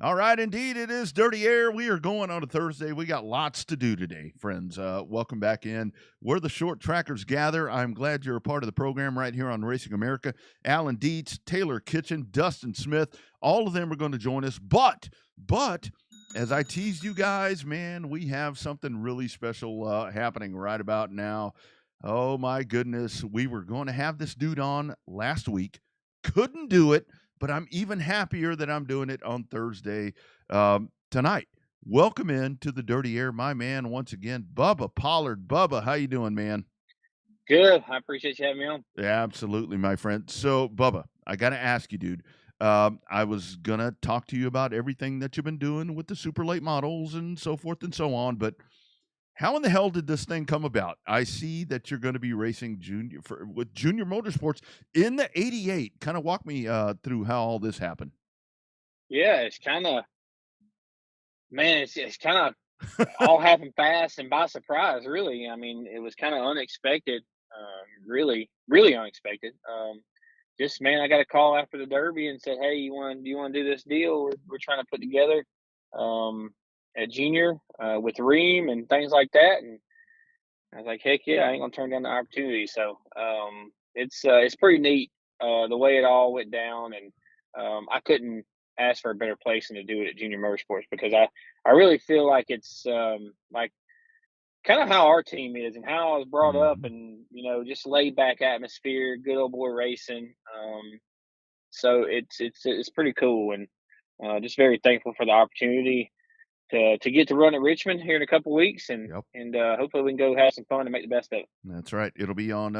All right, indeed, it is Dirty Air. We are going on a Thursday. We got lots to do today, friends. Welcome back in. Where the short trackers gather. I'm glad you're a part of the program right here on Racing America. Alan Dietz, Taylor Kitchen, Dustin Smith, all of them are going to join us. But as I teased you guys, man, we have something really special happening right about now. Oh my goodness, we were going to have this dude on last week, couldn't do it, but I'm even happier that I'm doing it on Thursday tonight. Welcome in to the Dirty Air, my man, once again, Bubba Pollard. Bubba, how you doing, man? Good. I appreciate you having me on. Absolutely, my friend. So, Bubba, I got to ask you, dude. I was gonna talk to you about everything that you've been doing with the super late models and so forth and so on, but how in the hell did this thing come about? I see that you're going to be racing with Junior Motorsports in the '88. Kind of walk me through how all this happened. Yeah, it's kind of man, it's kind of all happened fast and by surprise. Really, I mean, it was kind of unexpected. Really unexpected. Just man, I got a call after the Derby and said, "Hey, do you want to do this deal we're trying to put together um, at Junior with Ream and things like that?" And I was like, "Heck yeah, I ain't gonna turn down the opportunity." So it's pretty neat the way it all went down, and I couldn't ask for a better place than to do it at Junior Motorsports because I really feel like it's like kind of how our team is and how I was brought up, Mhm. and just laid back atmosphere, good old boy racing. So it's pretty cool, and just very thankful for the opportunity to get to run at Richmond here in a couple weeks, and Yep. hopefully we can go have some fun and make the best of it. That's right. It'll be on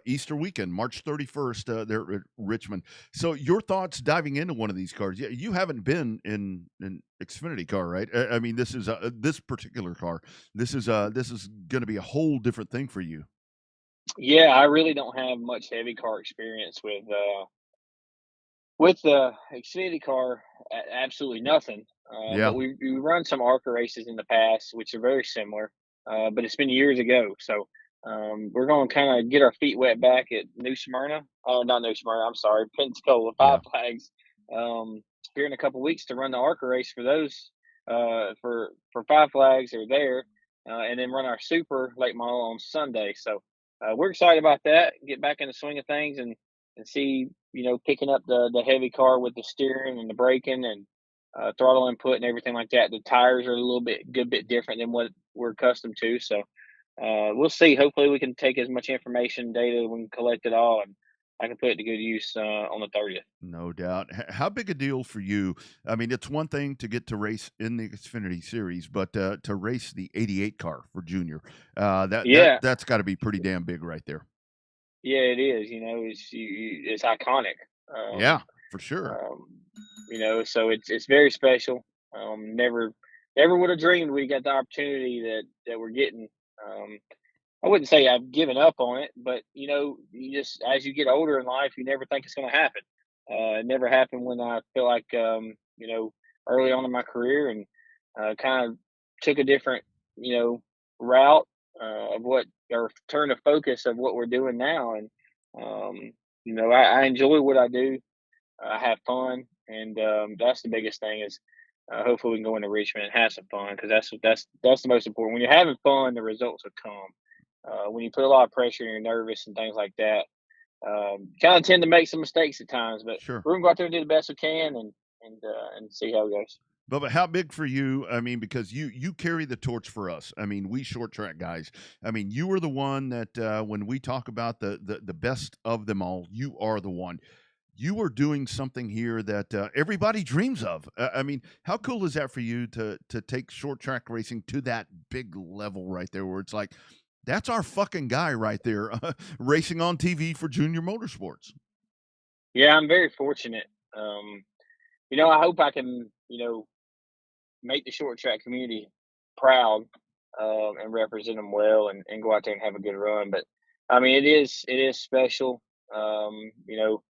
Easter weekend, March 31st, there at Richmond. So, your thoughts diving into one of these cars? Yeah, you haven't been in an Xfinity car, right? I mean, this is this particular car. This is going to be a whole different thing for you. Yeah, I really don't have much heavy car experience with the Xfinity car. Absolutely nothing. But Yeah. we run some ARCA races in the past, which are very similar. But it's been years ago, so we're going to kind of get our feet wet back at New Smyrna. Oh, not New Smyrna. I'm sorry, Pensacola Five Yeah. Flags. Um, Here in a couple weeks to run the ARCA race for those for Five Flags are there, and then run our Super late model on Sunday. So we're excited about that. Get back in the swing of things and see, picking up the heavy car with the steering and the braking and throttle input and everything like that. The tires are a good bit different than what we're accustomed to. So we'll see. Hopefully, we can take as much information, data, we can collect it all, and I can put it to good use on the 30th. No doubt. How big a deal for you? I mean, it's one thing to get to race in the Xfinity Series, but to race the '88 car for Junior, Yeah, that's got to be pretty damn big right there. yeah, it is. It's iconic. Yeah, for sure. Um, so it's very special. Never would have dreamed we got the opportunity that we're getting. Um, I wouldn't say I've given up on it, but you just as you get older in life, you never think it's going to happen. It never happened when I feel like early on in my career, and kind of took a different route of what or turn the focus of what we're doing now, and um, I enjoy what I do. I have fun, and that's the biggest thing is hopefully we can go into Richmond and have some fun because that's the most important. When you're having fun, the results will come. When you put a lot of pressure and you're nervous and things like that, kind of tend to make some mistakes at times. But Sure. we're gonna go out there and do the best we can and see how it goes. But how big for you? I mean, because you carry the torch for us. I mean, we short track guys. I mean, you are the one that when we talk about the best of them all, you are the one. You are doing something here that everybody dreams of. I mean, how cool is that for you to take short track racing to that big level right there, where it's like that's our fucking guy right there, racing on TV for Junior Motorsports. Yeah, I'm very fortunate. I hope I can make the short track community proud and represent them well and go out there and have a good run. But I mean, it is special. You know,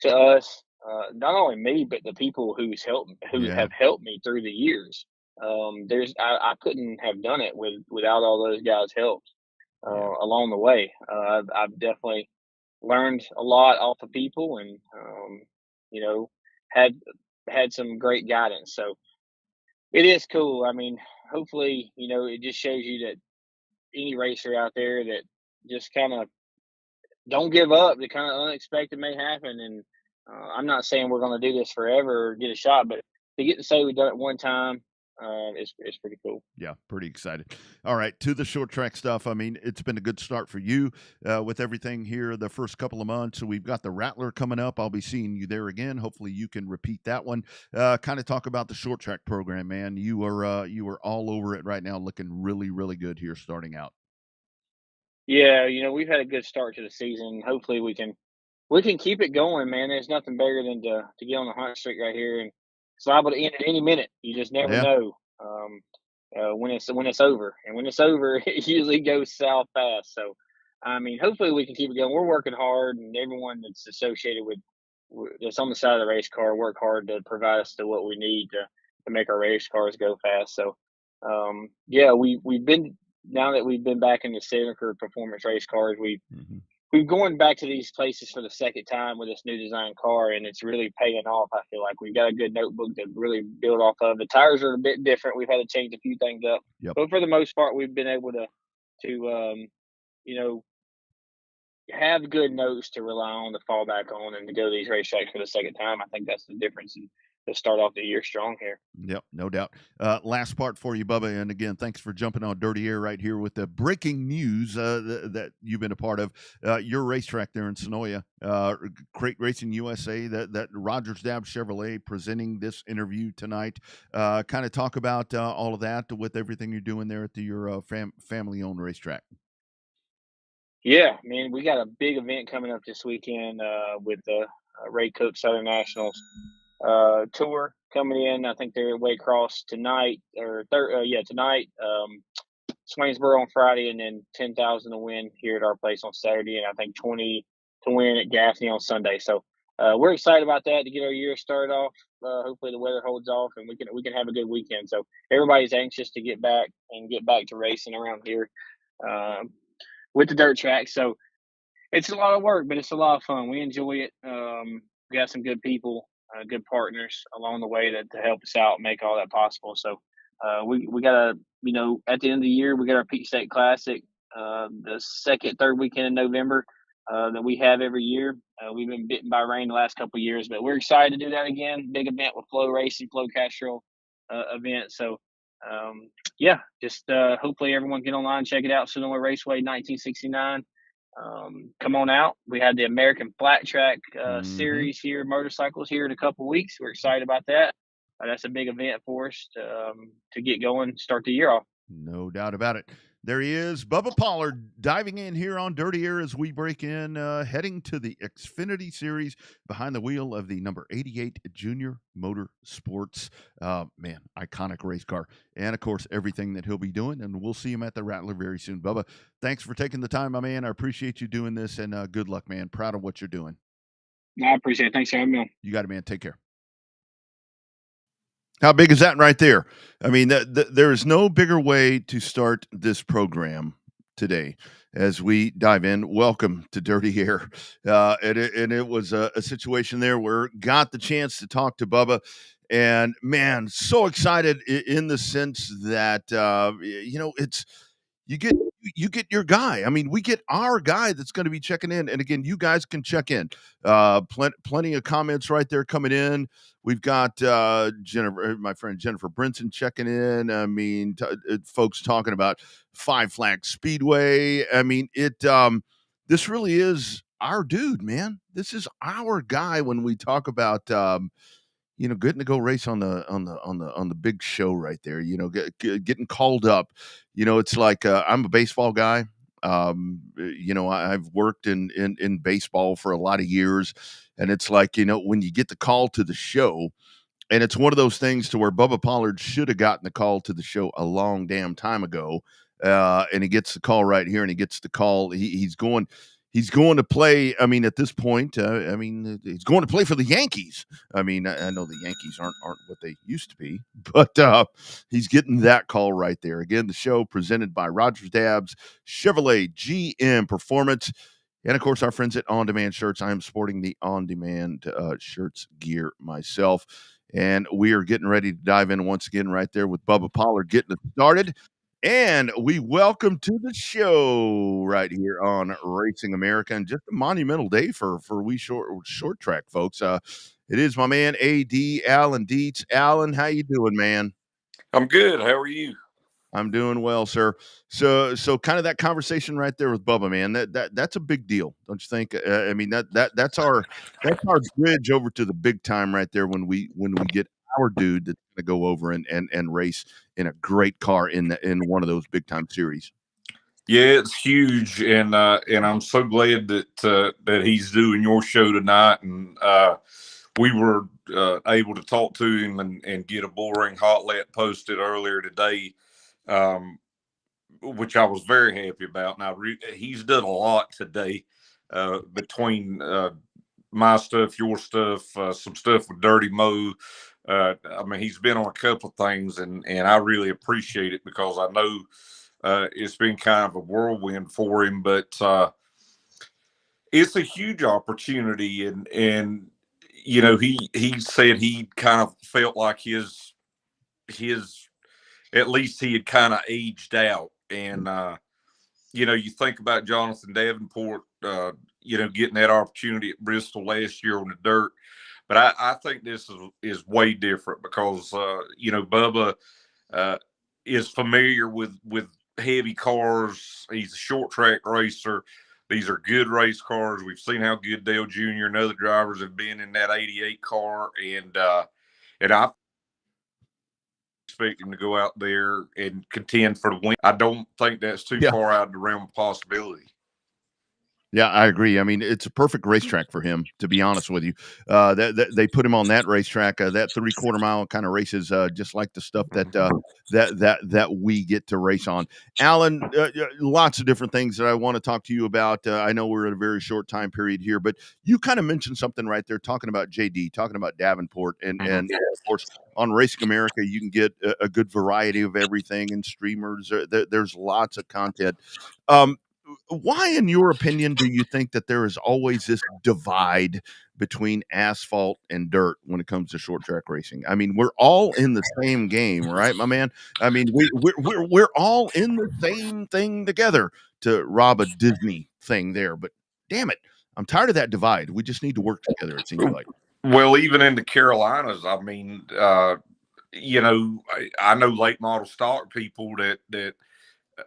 to us, not only me, but the people who Yeah, have helped me through the years. I couldn't have done it without all those guys' help yeah. along the way. I've definitely learned a lot off of people, and you know had had some great guidance. So it is cool. I mean, hopefully, it just shows you that any racer out there that just kind of don't give up. The kind of unexpected may happen, and I'm not saying we're going to do this forever or get a shot, but to get to say we've done it one time, is pretty cool. Yeah, pretty excited. All right, to the short track stuff. I mean, it's been a good start for you with everything here the first couple of months. So we've got the Rattler coming up. I'll be seeing you there again. Hopefully, you can repeat that one. Kind of talk about the short track program, man. You are all over it right now, looking really, really good here starting out. Yeah, we've had a good start to the season. Hopefully, we can keep it going, man. There's nothing better than to get on the hot streak right here, and it's liable to end at any minute. You just never Yeah. know when it's over, and when it's over, it usually goes south fast. So, I mean, hopefully we can keep it going. We're working hard, and everyone that's associated that's on the side of the race car work hard to provide us to what we need to make our race cars go fast. So, yeah, we've been now that we've been back in the Signature performance race cars, Hmm. we've going back to these places for the second time with this new design car, and it's really paying off. I feel like we've got a good notebook to really build off of. The tires are a bit different. We've had to change a few things up, Yep. but for the most part, we've been able to you know have good notes to rely on, to fall back on, and to go to these racetracks for the second time. I think that's the difference, and to start off the year strong here. Yep, no doubt. Last part for you, Bubba. And again, thanks for jumping on Dirty Air right here with the breaking news that you've been a part of. Your racetrack there in Sonoya, Crate Racing USA, that Rogers Dab Chevrolet presenting this interview tonight. Kind of talk about all of that with everything you're doing there at your family-owned racetrack. Yeah, man, we got a big event coming up this weekend with the Ray Cook Southern Nationals tour coming in. I think they're at Waycross tonight yeah, tonight. Swainsboro on Friday, and then 10,000 to win here at our place on Saturday, and I think 20 to win at Gaffney on Sunday. So we're excited about that to get our year started off. Hopefully the weather holds off, and we can have a good weekend. So everybody's anxious to get back to racing around here um, with the dirt track. So it's a lot of work, but it's a lot of fun. We enjoy it. We got some good people, good partners along the way to help us out and make all that possible. So we got at the end of the year, we got our Peach State Classic, the second, third weekend in November that we have every year. We've been bitten by rain the last couple of years, but we're excited to do that again. Big event with Flow Racing, Flow Castro event. So yeah, just hopefully everyone get online, check it out. Sonoma Raceway 1969. Come on out. We had the American Flat Track Hmm. series here, motorcycles here in a couple weeks. We're excited about that. That's a big event for us to get going, start the year off. No doubt about it. There he is, Bubba Pollard, diving in here on Dirty Air as we break in, heading to the Xfinity Series behind the wheel of the number 88 Junior Motor Sports. Man, iconic race car. And, of course, everything that he'll be doing. And we'll see him at the Rattler very soon. Bubba, thanks for taking the time, my man. I appreciate you doing this, and good luck, man. Proud of what you're doing. I appreciate it. Thanks for having me on. You got it, man. Take care. How big is that right there? I mean, there is no bigger way to start this program today as we dive in. Welcome to Dirty Air. And it was a situation there where got the chance to talk to Bubba. And man, so excited in the sense that, it's you get your guy. I mean, we get our guy that's going to be checking in. And again, you guys can check in. Plenty of comments right there coming in. We've got Jennifer, my friend Jennifer Brinson checking in. I mean, folks talking about Five Flag Speedway. I mean, this really is our dude, man. This is our guy when we talk about getting to go race on the big show right there. Getting called up. It's like I'm a baseball guy. I've worked in baseball for a lot of years, and it's like when you get the call to the show, and it's one of those things to where Bubba Pollard should have gotten the call to the show a long damn time ago, and he gets the call right here, and he gets the call. He's going. He's going to play. I mean, at this point, he's going to play for the Yankees. I mean, I know the Yankees aren't what they used to be, but he's getting that call right there. Again, the show presented by Rogers Dabbs Chevrolet GM Performance. And of course, our friends at On Demand Shirts. I am sporting the On Demand shirts gear myself. And we are getting ready to dive in once again right there with Bubba Pollard getting us started. And we welcome to the show right here on Racing America, and just a monumental day for we short track folks. It is my man AD Alan Dietz. Alan, how you doing, man? I'm good. How are you? I'm doing well, sir. So kind of that conversation right there with Bubba, man. That's a big deal, don't you think? I mean that's our bridge over to the big time right there when we get our dude that's going to go over and race in a great car in one of those big time series. Yeah, it's huge, and I'm so glad that he's doing your show tonight. And we were able to talk to him and get a bullring hot lap posted earlier today, which I was very happy about. Now he's done a lot today between my stuff, your stuff, some stuff with Dirty Mo. I mean, he's been on a couple of things, and I really appreciate it because I know it's been kind of a whirlwind for him, but it's a huge opportunity. And you know, he said he kind of felt like his at least he had kind of aged out. And you know, you think about Jonathan Davenport, you know, getting that opportunity at Bristol last year on the dirt. But I think this is way different because, you know, Bubba is familiar with heavy cars. He's a short track racer. These are good race cars. We've seen how good Dale Jr. and other drivers have been in that 88 car. And I expect him to go out there and contend for the win. I don't think that's too far out of the realm of possibility. Yeah, I agree. I mean, it's a perfect racetrack for him, to be honest with you. That they put him on that racetrack, that 3/4 mile kind of races, just like the stuff that we get to race on. Alan, lots of different things that I want to talk to you about. I know we're in a very short time period here, but you kind of mentioned something right there, talking about JD, talking about Davenport, and of course on Racing America, you can get a good variety of everything and streamers. There's lots of content. Why, in your opinion, do you think that there is always this divide between asphalt and dirt when it comes to short track racing? I mean, we're all in the same game, right, my man? I mean, we're all in the same thing together, to rob a Disney thing there. But damn it, I'm tired of that divide. We just need to work together, it seems like. Well, even in the Carolinas, I mean, you know, I know late model stock people that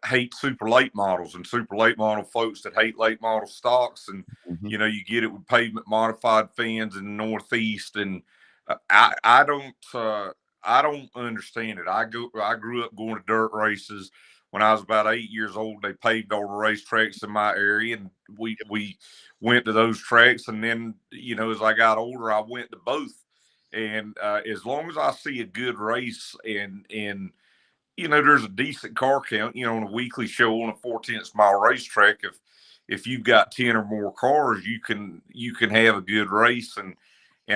hate super late models and super late model folks that hate late model stocks. And you know, you get it with pavement modified fans in the Northeast. And I don't understand it. I grew up going to dirt races. When I was about 8 years old, they paved all the racetracks in my area, and we went to those tracks. And then, you know, as I got older, I went to both. And as long as I see a good race and you know, there's a decent car count, you know, on a weekly show on a 4/10 mile racetrack. If you've got 10 or more cars, you can have a good race. And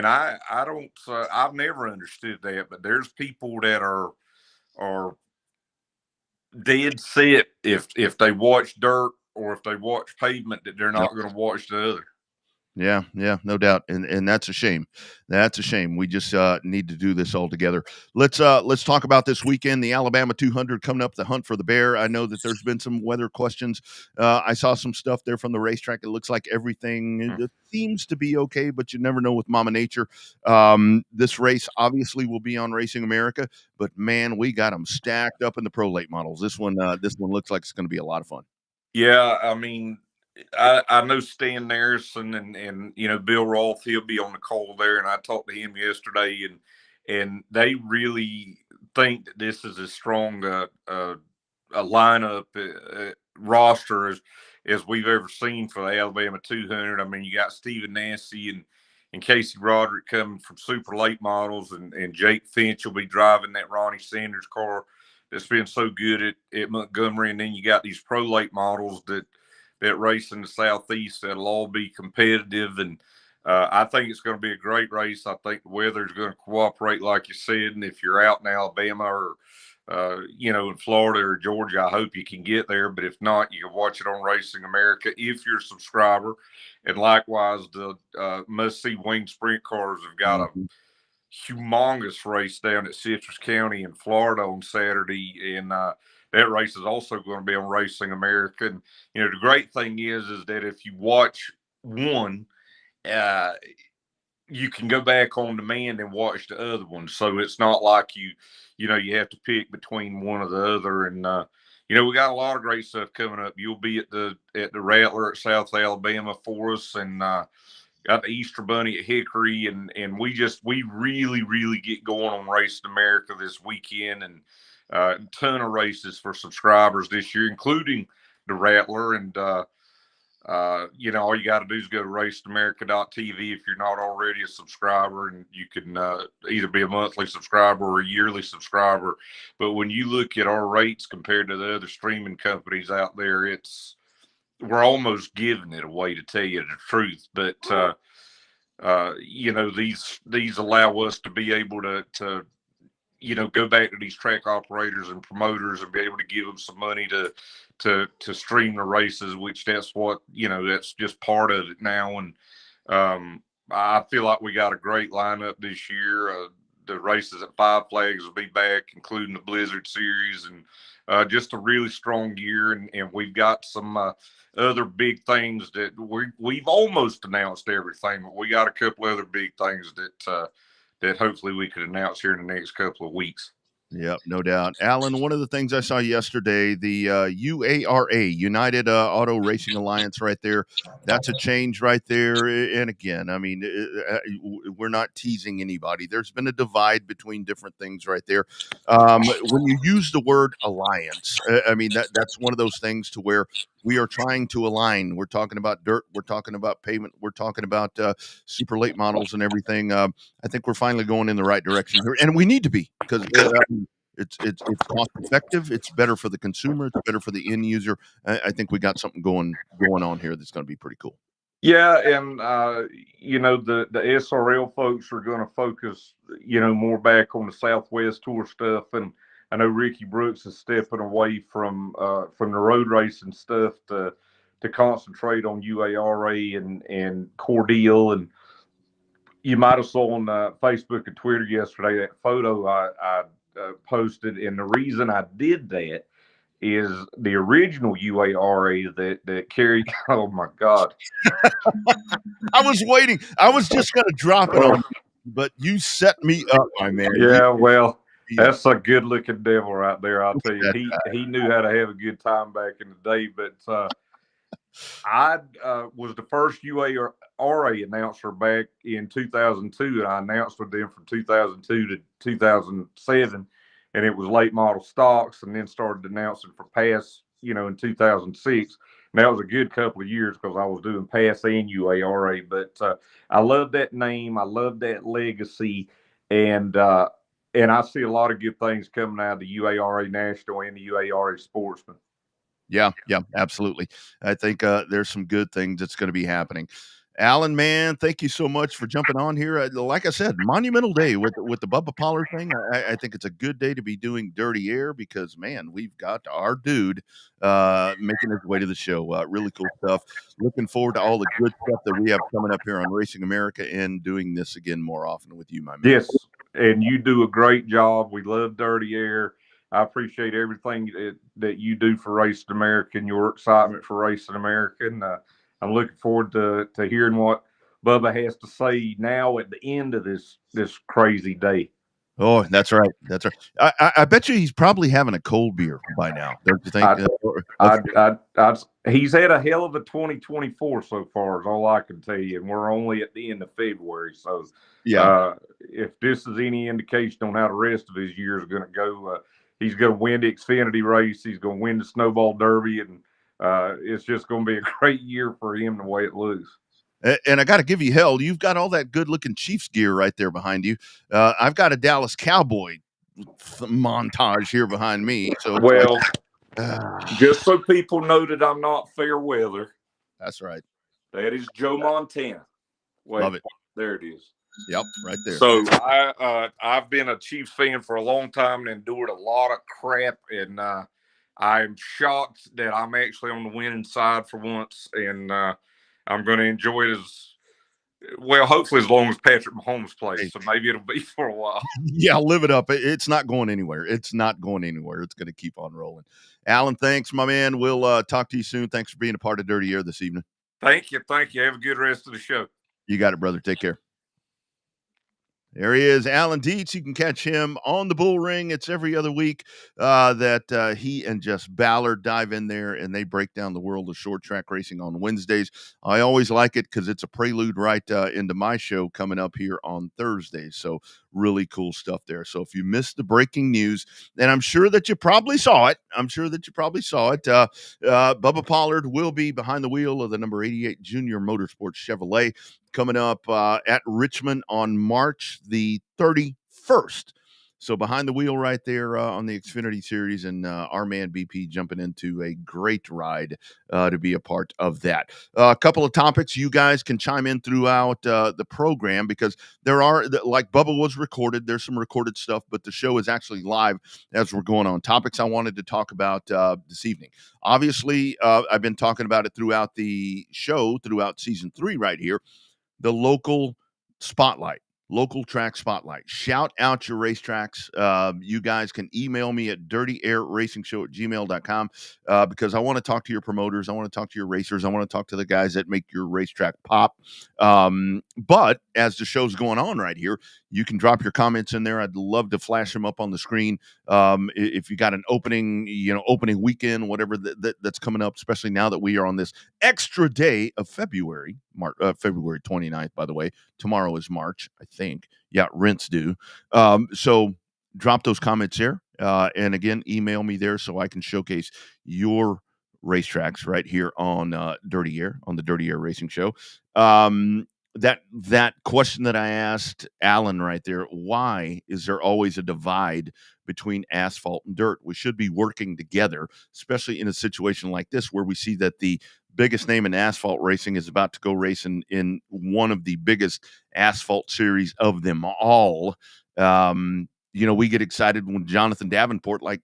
I don't, I've never understood that, but there's people that are dead set if they watch dirt or if they watch pavement that they're not going to watch the other. Yeah, no doubt, and that's a shame. That's a shame. We just need to do this all together. Let's talk about this weekend, the Alabama 200 coming up, the hunt for the bear. I know that there's been some weather questions. I saw some stuff there from the racetrack. It looks like everything it seems to be okay, but you never know with Mama Nature. This race obviously will be on Racing America, but man, we got them stacked up in the pro late models. This one looks like it's going to be a lot of fun. Yeah, I mean, I know Stan Narrison and you know Bill Roth, he'll be on the call there, and I talked to him yesterday, and they really think that this is as strong a lineup roster as we've ever seen for the Alabama 200. I mean, you got Stephen Nancy and Casey Roderick coming from super late models, and Jake Finch will be driving that Ronnie Sanders car that's been so good at Montgomery, and then you got these pro late models that race in the Southeast that'll all be competitive. And I think it's going to be a great race. I think the weather is going to cooperate, like you said. And if you're out in Alabama or, you know, in Florida or Georgia, I hope you can get there. But if not, you can watch it on Racing America if you're a subscriber. And likewise, the must-see wing sprint cars have got humongous race down at Citrus County in Florida on Saturday, and that race is also going to be on Racing America. And the great thing is that if you watch one, uh, you can go back on demand and watch the other one. So it's not like you have to pick between one or the other. And we got a lot of great stuff coming up. You'll be at the Rattler at South Alabama for us, and got the Easter Bunny at Hickory, and we really, really get going on Racing America this weekend, and a ton of races for subscribers this year, including the Rattler. And all you got to do is go to racingamerica.tv if you're not already a subscriber, and you can either be a monthly subscriber or a yearly subscriber. But when you look at our rates compared to the other streaming companies out there, we're almost giving it away, to tell you the truth. But these allow us to be able to go back to these track operators and promoters and be able to give them some money to stream the races, which that's what, that's just part of it now. And I feel like we got a great lineup this year. The races at Five Flags will be back, including the Blizzard Series, and just a really strong year. And we've got some other big things that we've almost announced everything, but we got a couple other big things that hopefully we could announce here in the next couple of weeks. Yep, no doubt. Alan, one of the things I saw yesterday, the UARA, United Auto Racing Alliance, right there, that's a change right there. And again, I mean, we're not teasing anybody. There's been a divide between different things right there. When you use the word alliance, I mean, that's one of those things to where we are trying to align. We're talking about dirt. We're talking about pavement. We're talking about super late models and everything. I think we're finally going in the right direction here, and we need to be, because it's cost effective. It's better for the consumer. It's better for the end user. I think we got something going on here that's going to be pretty cool. Yeah, and the SRL folks are going to focus more back on the Southwest Tour stuff, and I know Ricky Brooks is stepping away from the road racing stuff to concentrate on UARA and Cordeal. And you might have saw on Facebook and Twitter yesterday that photo I posted, and the reason I did that is the original UARA that carried. Oh my God! I was waiting. I was just going to drop it on you, but you set me up, my man. Yeah, well. That's a good-looking devil right there. I'll tell you, he knew how to have a good time back in the day. But I was the first UARA announcer back in 2002, and I announced with them from 2002 to 2007, and it was late model stocks, and then started announcing for PASS, in 2006. And that was a good couple of years because I was doing PASS and UARA. But I love that name. I love that legacy, and I see a lot of good things coming out of the UARA National and the UARA Sportsman. Yeah, absolutely. I think there's some good things that's going to be happening. Alan, man, thank you so much for jumping on here. Like I said, monumental day with the Bubba Pollard thing. I think it's a good day to be doing Dirty Air because, man, we've got our dude making his way to the show. Really cool stuff. Looking forward to all the good stuff that we have coming up here on Racing America and doing this again more often with you, my man. Yes, and you do a great job. We love Dirty Air. I appreciate everything that you do for Racing America and your excitement for Racing America. And I'm looking forward to hearing what Bubba has to say now at the end of this crazy day. Oh, that's right. That's right. I bet you he's probably having a cold beer by now. Don't you think? He's had a hell of a 2024 so far, is all I can tell you. And we're only at the end of February. So yeah, if this is any indication on how the rest of his year is going to go, he's going to win the Xfinity race. He's going to win the Snowball Derby. And it's just going to be a great year for him the way it looks. And I got to give you hell. You've got all that good-looking Chiefs gear right there behind you. I've got a Dallas Cowboy montage here behind me. So, well, just so people know that I'm not fair weather. That's right. That is Joe Montana. Wait, love it. There it is. Yep, right there. So I've been a Chiefs fan for a long time and endured a lot of crap, and I'm shocked that I'm actually on the winning side for once, and I'm going to enjoy it Well, hopefully as long as Patrick Mahomes plays, Hey. so maybe it'll be for a while. Yeah, live it up. It's not going anywhere. It's not going anywhere. It's going to keep on rolling. Alan, thanks, my man. We'll talk to you soon. Thanks for being a part of Dirty Air this evening. Thank you. Have a good rest of the show. You got it, brother. Take care. There he is, Alan Dietz. You can catch him on the Bull Ring. It's every other week that he and Jess Ballard dive in there and they break down the world of short track racing on Wednesdays. I always like it because it's a prelude right into my show coming up here on Thursdays. So really cool stuff there. So if you missed the breaking news, and I'm sure that you probably saw it, Bubba Pollard will be behind the wheel of the number 88 Junior Motorsports Chevrolet coming up at Richmond on March the 31st. So behind the wheel right there on the Xfinity Series, and our man BP jumping into a great ride to be a part of that. A couple of topics you guys can chime in throughout the program, because there are, like Bubba was recorded, there's some recorded stuff, but the show is actually live as we're going on. Topics I wanted to talk about this evening. Obviously, I've been talking about it throughout the show, throughout season 3 right here. The local track spotlight. Shout out your racetracks. You guys can email me at dirtyairracingshow@gmail.com because I want to talk to your promoters. I want to talk to your racers. I want to talk to the guys that make your racetrack pop. But as the show's going on right here, you can drop your comments in there. I'd love to flash them up on the screen. If you got an opening weekend, whatever that's coming up, especially now that we are on this extra day of February 29th, by the way. Tomorrow is March, I think. Yeah, rent's due. So drop those comments there. And again, email me there so I can showcase your racetracks right here on Dirty Air, on the Dirty Air Racing Show. That question that I asked Alan right there, why is there always a divide between asphalt and dirt? We should be working together, especially in a situation like this where we see that the biggest name in asphalt racing is about to go racing in one of the biggest asphalt series of them all. We get excited when Jonathan Davenport, like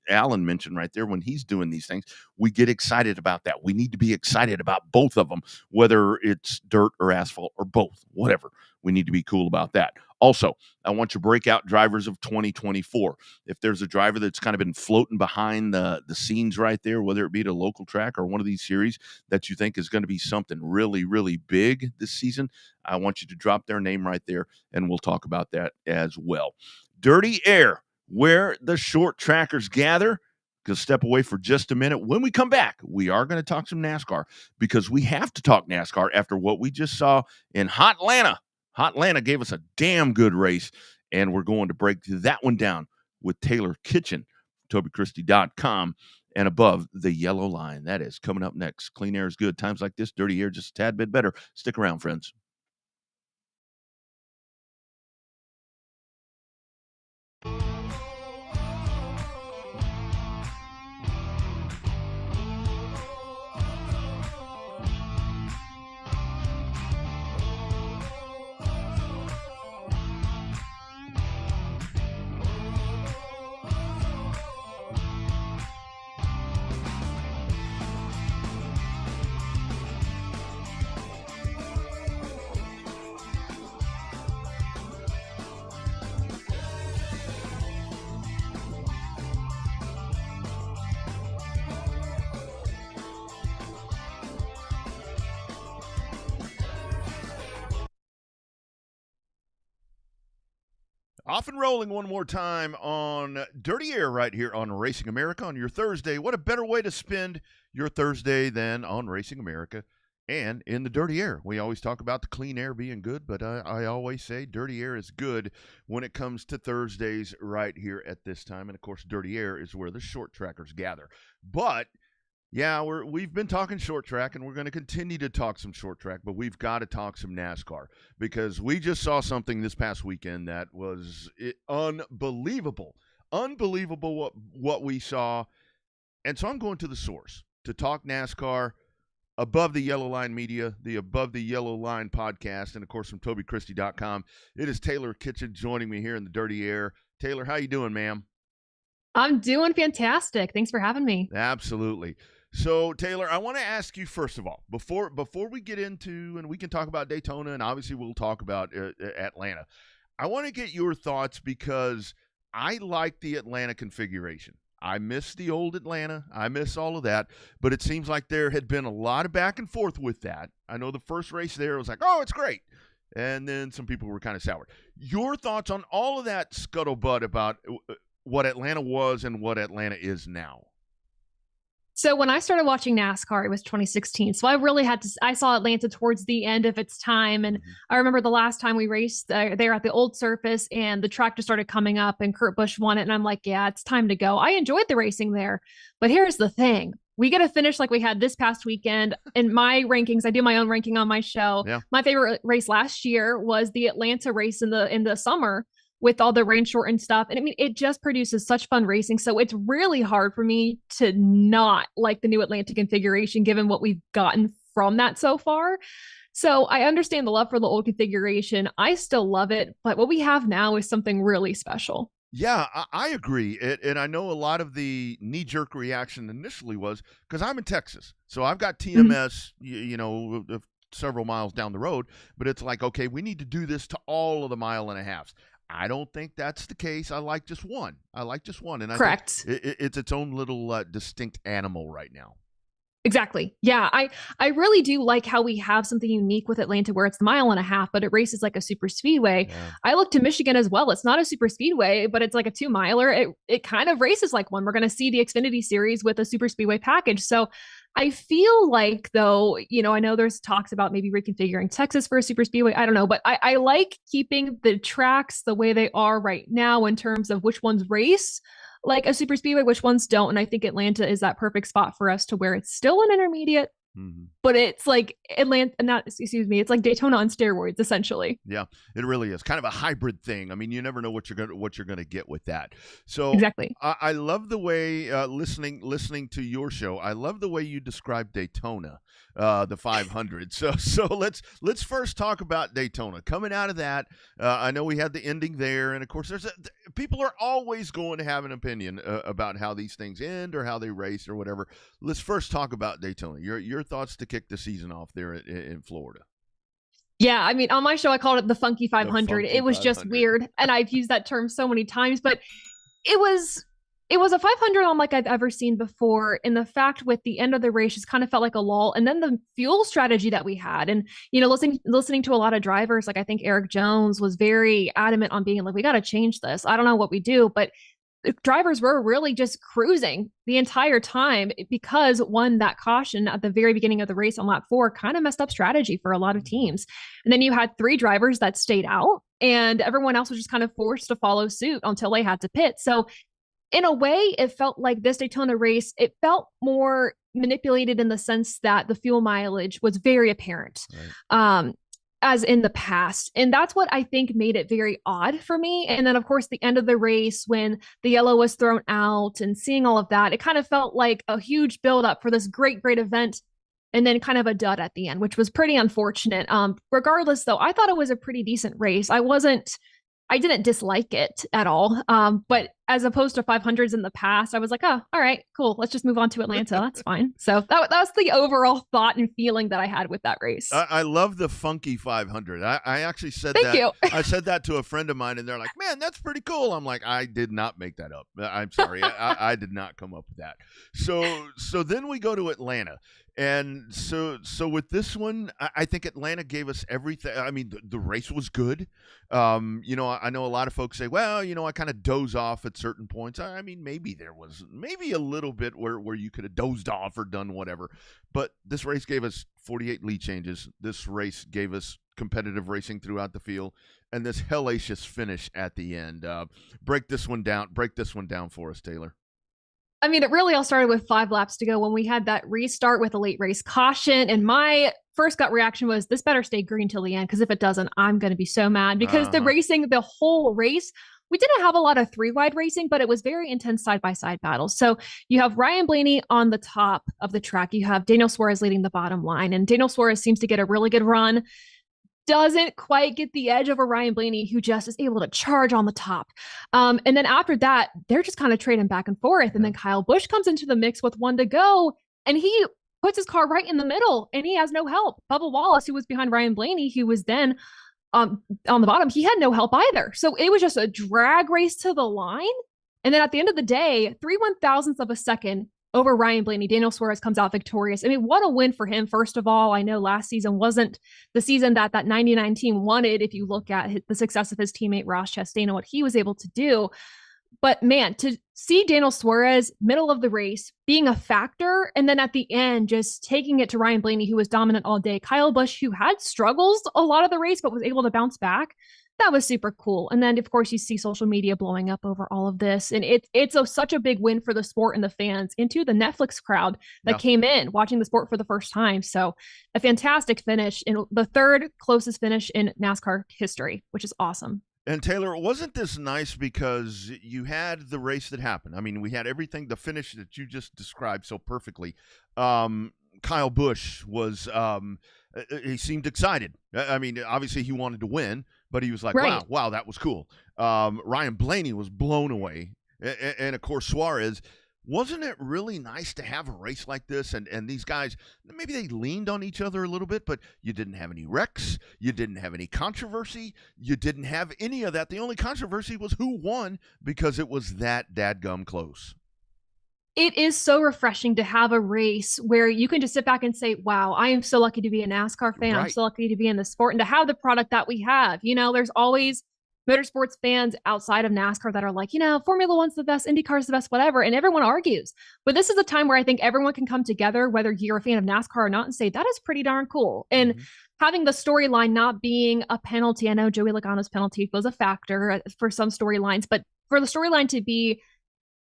Alan mentioned right there, when he's doing these things, we get excited about that. We need to be excited about both of them, whether it's dirt or asphalt or both, whatever. We need to be cool about that. Also, I want your breakout drivers of 2024. If there's a driver that's kind of been floating behind the scenes right there, whether it be at a local track or one of these series that you think is going to be something really, really big this season, I want you to drop their name right there, and we'll talk about that as well. Dirty Air, where the short trackers gather. Going to step away for just a minute. When we come back, we are going to talk some NASCAR, because we have to talk NASCAR after what we just saw in Hot Atlanta. Hot Atlanta gave us a damn good race, and we're going to break that one down with Taylor Kitchen, TobyChristie.com, and Above the Yellow Line. That is coming up next. Clean air is good. Times like this, dirty air just a tad bit better. Stick around, friends. Off and rolling one more time on Dirty Air right here on Racing America on your Thursday. What a better way to spend your Thursday than on Racing America and in the dirty air. We always talk about the clean air being good, but I always say dirty air is good when it comes to Thursdays right here at this time. And, of course, dirty air is where the short trackers gather. But yeah, we've been talking short track, and we're going to continue to talk some short track, but we've got to talk some NASCAR, because we just saw something this past weekend that was unbelievable. Unbelievable what we saw. And so I'm going to the source to talk NASCAR, Above the Yellow Line Media, the Above the Yellow Line podcast, and, of course, from TobyChristie.com. It is Taylor Kitchen joining me here in the dirty air. Taylor, how you doing, ma'am? I'm doing fantastic. Thanks for having me. Absolutely. So Taylor, I want to ask you first of all, before we get into, and we can talk about Daytona, and obviously we'll talk about Atlanta. I want to get your thoughts because I like the Atlanta configuration. I miss the old Atlanta. I miss all of that. But it seems like there had been a lot of back and forth with that. I know the first race there was like, oh, it's great. And then some people were kind of sour. Your thoughts on all of that scuttlebutt about what Atlanta was and what Atlanta is now? So when I started watching NASCAR, it was 2016. So I saw Atlanta towards the end of its time. And I remember the last time we raced there at the old surface and the track just started coming up and Kurt Busch won it. And I'm like, yeah, it's time to go. I enjoyed the racing there. But here's the thing. We get a finish like we had this past weekend. In my rankings, I do my own ranking on my show. Yeah. My favorite race last year was the Atlanta race in the summer, with all the rain shortened stuff. And I mean, it just produces such fun racing. So it's really hard for me to not like the new Atlanta configuration, given what we've gotten from that so far. So I understand the love for the old configuration. I still love it, but what we have now is something really special. Yeah, I agree. And I know a lot of the knee-jerk reaction initially was because I'm in Texas. So I've got TMS, several miles down the road, but it's like, okay, we need to do this to all of the mile and a halves. I don't think that's the case. I like just one. And correct. I think it's its own little distinct animal right now. Exactly. Yeah, I really do like how we have something unique with Atlanta where it's the mile and a half, but it races like a super speedway. Yeah. I look to Michigan as well. It's not a super speedway, but it's like a 2-miler. It kind of races like one. We're going to see the Xfinity series with a super speedway package. So I feel like, though, I know there's talks about maybe reconfiguring Texas for a super speedway. I don't know, but I like keeping the tracks the way they are right now in terms of which ones race like a super speedway, which ones don't. And I think Atlanta is that perfect spot for us to where it's still an intermediate, but it's like it's like Daytona on steroids, essentially. Yeah, it really is kind of a hybrid thing. I mean, you never know what you're gonna get with that. So exactly, I love the way listening to your show. I love the way you describe Daytona, the 500. So let's first talk about Daytona. Coming out of that, I know we had the ending there, and of course, people are always going to have an opinion about how these things end or how they race or whatever. Let's first talk about Daytona. Your thoughts to kick the season off there in Florida. Yeah, I mean, on my show, I called it the Funky 500. It was just weird, and I've used that term so many times, but it was a 500 unlike I've ever seen before. And the fact with the end of the race just kind of felt like a lull. And then the fuel strategy that we had, and listening to a lot of drivers, like I think Eric Jones was very adamant on being like, we got to change this. I don't know what we do, but drivers were really just cruising the entire time because that caution at the very beginning of the race on lap 4 kind of messed up strategy for a lot of teams. And then you had 3 drivers that stayed out and everyone else was just kind of forced to follow suit until they had to pit. So in a way, it felt like this Daytona race, it felt more manipulated in the sense that the fuel mileage was very apparent. Right. As in the past. And that's what I think made it very odd for me. And then, of course, the end of the race when the yellow was thrown out and seeing all of that, it kind of felt like a huge buildup for this great event. And then kind of a dud at the end, which was pretty unfortunate. Regardless, though, I thought it was a pretty decent race. I didn't dislike it at all. But as opposed to 500s in the past, I was like, oh, all right, cool. Let's just move on to Atlanta. That's fine. So that was the overall thought and feeling that I had with that race. I love the Funky 500. I actually said Thank you. I said that to a friend of mine, and they're like, man, that's pretty cool. I'm like, I did not make that up. I'm sorry. I did not come up with that. So then we go to Atlanta. And so with this one, I think Atlanta gave us everything. I mean, the race was good. I know a lot of folks say, well, I kind of doze off at certain points. I mean, maybe there was a little bit where you could have dozed off or done whatever. But this race gave us 48 lead changes. This race gave us competitive racing throughout the field, and this hellacious finish at the end. Break this one down for us, Taylor. I mean, it really all started with 5 laps to go when we had that restart with a late race caution. And my first gut reaction was, this better stay green till the end, because if it doesn't, I'm going to be so mad. Because the whole race, we didn't have a lot of 3-wide racing, but it was very intense side-by-side battles. So you have Ryan Blaney on the top of the track. You have Daniel Suarez leading the bottom line. And Daniel Suarez seems to get a really good run. Doesn't quite get the edge over Ryan Blaney, who just is able to charge on the top. And then after that, they're just kind of trading back and forth. And then Kyle Busch comes into the mix with 1 to go. and he puts his car right in the middle, and he has no help. Bubba Wallace, who was behind Ryan Blaney, who was then on the bottom, he had no help either. So it was just a drag race to the line. And then at the end of the day, 3/1000ths of a second over Ryan Blaney, Daniel Suarez comes out victorious. I mean, what a win for him. First of all, I know last season wasn't the season that 99 team wanted. If you look at the success of his teammate Ross Chastain and what he was able to do. But man, to see Daniel Suarez, middle of the race, being a factor, and then at the end, just taking it to Ryan Blaney, who was dominant all day. Kyle Busch, who had struggles a lot of the race, but was able to bounce back. That was super cool. And then, of course, you see social media blowing up over all of this. And it's such a big win for the sport and the fans, into the Netflix crowd that came in watching the sport for the first time. So a fantastic finish, and the third closest finish in NASCAR history, which is awesome. And Taylor, wasn't this nice because you had the race that happened? I mean, we had everything, the finish that you just described so perfectly. Kyle Busch was, he seemed excited. I mean, obviously he wanted to win, but he was like, right. wow, that was cool. Ryan Blaney was blown away. And of course, Suarez. Wasn't it really nice to have a race like this? And these guys, maybe they leaned on each other a little bit, but you didn't have any wrecks. You didn't have any controversy. You didn't have any of that. The only controversy was who won, because it was that dadgum close. It is so refreshing to have a race where you can just sit back and say, wow, I am so lucky to be a NASCAR fan. Right. I'm so lucky to be in the sport and to have the product that we have. You know, there's always motorsports fans outside of NASCAR that are like, you know, Formula One's the best, IndyCar's the best, whatever. And everyone argues. But this is a time where I think everyone can come together, whether you're a fan of NASCAR or not, and say, that is pretty darn cool. And having the storyline not being a penalty. I know Joey Logano's penalty was a factor for some storylines, but for the storyline to be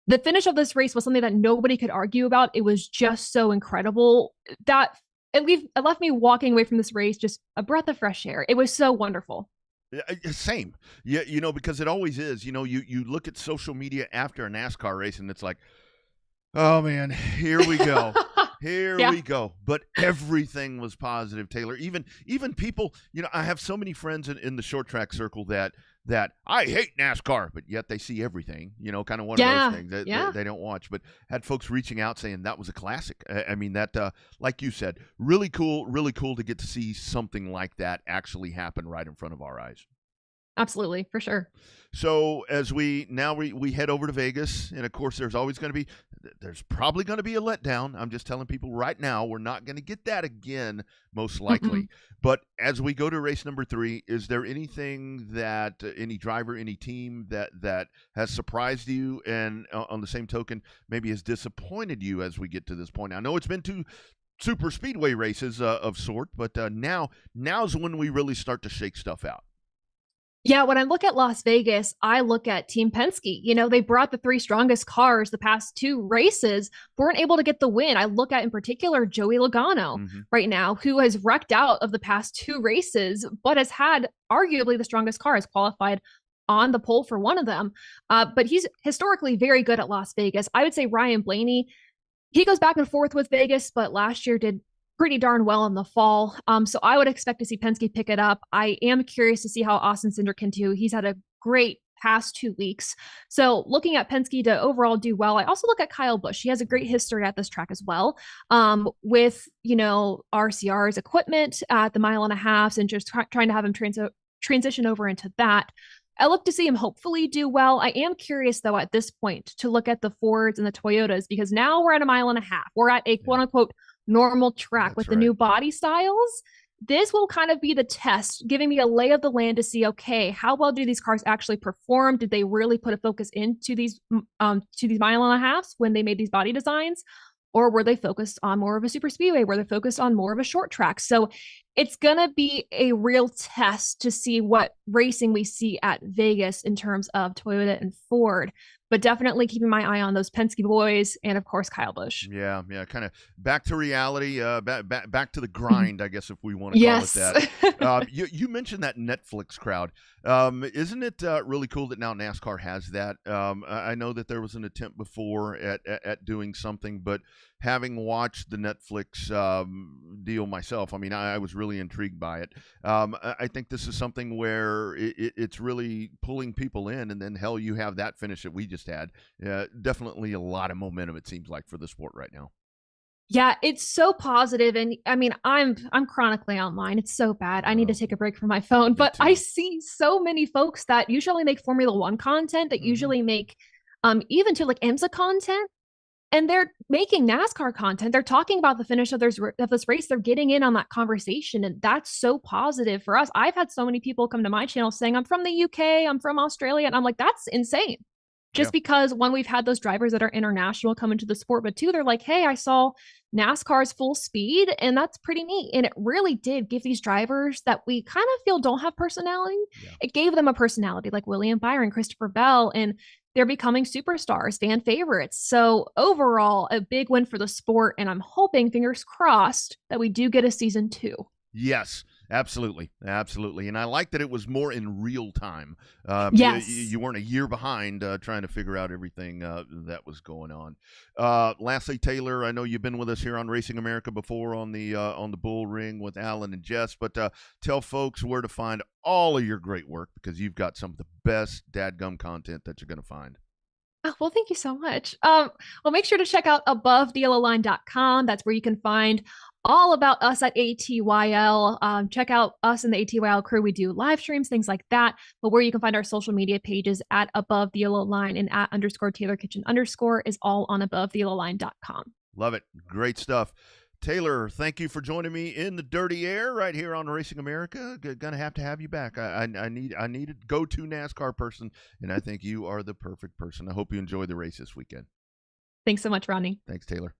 the finish of this race was something that nobody could argue about. It was just so incredible that it left me walking away from this race just a breath of fresh air. It was so wonderful. Same. Yeah, you know, because it always is. You know, you look at social media after a NASCAR race and it's like, oh man, here we go. Here we go. But everything was positive, Taylor. Even people, you know, I have so many friends in the short track circle that I hate NASCAR, but yet they see everything, you know, kind of one of those things that they don't watch. But had folks reaching out saying that was a classic. I mean, that, like you said, really cool to get to see something like that actually happen right in front of our eyes. Absolutely, for sure. So as we head over to Vegas, and of course there's probably going to be a letdown. I'm just telling people right now, we're not going to get that again, most likely. But as we go to race number 3, is there anything that any driver, any team that has surprised you, and on the same token, maybe has disappointed you as we get to this point? I know it's been 2 super speedway races of sort, but now's when we really start to shake stuff out. Yeah, when I look at Las Vegas, I look at Team Penske. You know, they brought the 3 strongest cars the past 2 races, weren't able to get the win. I look at, in particular, Joey Logano right now, who has wrecked out of the past 2 races, but has had arguably the strongest car, has qualified on the pole for one of them. But he's historically very good at Las Vegas. I would say Ryan Blaney, he goes back and forth with Vegas, but last year did pretty darn well in the fall. So I would expect to see Penske pick it up. I am curious to see how Austin Cindric can do. He's had a great past 2 weeks. So looking at Penske to overall do well. I also look at Kyle Busch. He has a great history at this track as well, with, you know, RCR's equipment at the 1.5 miles and just trying to have him transition over into that. I look to see him hopefully do well. I am curious, though, at this point to look at the Fords and the Toyotas, because now we're at 1.5 miles. We're at a quote unquote normal track with the new body styles. This will kind of be the test, giving me a lay of the land to see, okay, how well do these cars actually perform? Did they really put a focus into these 1.5 miles when they made these body designs? Or were they focused on more of a super speedway? Were they focused on more of a short track? So it's going to be a real test to see what racing we see at Vegas in terms of Toyota and Ford. But definitely keeping my eye on those Penske boys and, of course, Kyle Busch. Yeah, kind of back to reality, back to the grind, I guess, if we want to call it that. You mentioned that Netflix crowd. Isn't it really cool that now NASCAR has that? I know that there was an attempt before at doing something, but having watched the Netflix deal myself, I mean, I was really intrigued by it. I think this is something where it's really pulling people in, and then, hell, you have that finish that we just had. Definitely a lot of momentum, it seems like, for the sport right now. Yeah, it's so positive, and I mean, I'm chronically online. It's so bad. I need to take a break from my phone, but I see so many folks that usually make Formula One content, that usually make even to like IMSA content, and they're making NASCAR content. They're talking about the finish of this race. They're getting in on that conversation, and that's so positive for us. I've had so many people come to my channel saying, "I'm from the UK, I'm from Australia," and I'm like, "That's insane." Just because one, we've had those drivers that are international come into the sport, but two, they're like, "Hey, I saw NASCAR's full speed, and that's pretty neat." And it really did give these drivers that we kind of feel don't have personality. It gave them a personality, like William Byron, Christopher Bell, and they're becoming superstars, fan favorites. So overall, a big win for the sport, and I'm hoping, fingers crossed, that we do get a season 2. Yes, absolutely. Absolutely. And I like that it was more in real time. Yes. You weren't a year behind trying to figure out everything that was going on. Lastly, Taylor, I know you've been with us here on Racing America before on the Bull Ring with Alan and Jess, but tell folks where to find all of your great work, because you've got some of the best dadgum content that you're going to find. Oh, well, thank you so much. Well, make sure to check out AboveTheYellowLine.com. That's where you can find all about us at ATYL. Check out us and the ATYL crew. We do live streams, things like that. But where you can find our social media pages at Above the Yellow Line and at _Taylor Kitchen _ is all on AboveTheYellowLine.com. Love it. Great stuff. Taylor, thank you for joining me in the dirty air right here on Racing America. Gonna have to have you back. I need a go-to NASCAR person, and I think you are the perfect person. I hope you enjoy the race this weekend. Thanks so much, Rodney. Thanks, Taylor.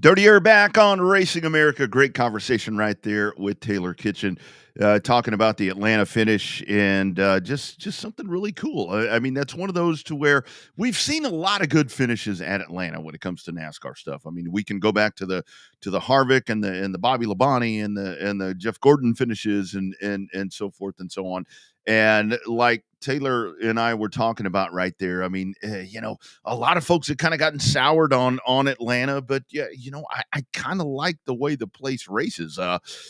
Dirty Air back on Racing America. Great conversation right there with Taylor Kitchen, talking about the Atlanta finish and just something really cool. I mean, that's one of those to where we've seen a lot of good finishes at Atlanta when it comes to NASCAR stuff. I mean, we can go back to the Harvick and the Bobby Labonte and the Jeff Gordon finishes and so forth and so on. And like Taylor and I were talking about right there, I mean, a lot of folks have kind of gotten soured on Atlanta, but yeah, I kind of like the way the place races.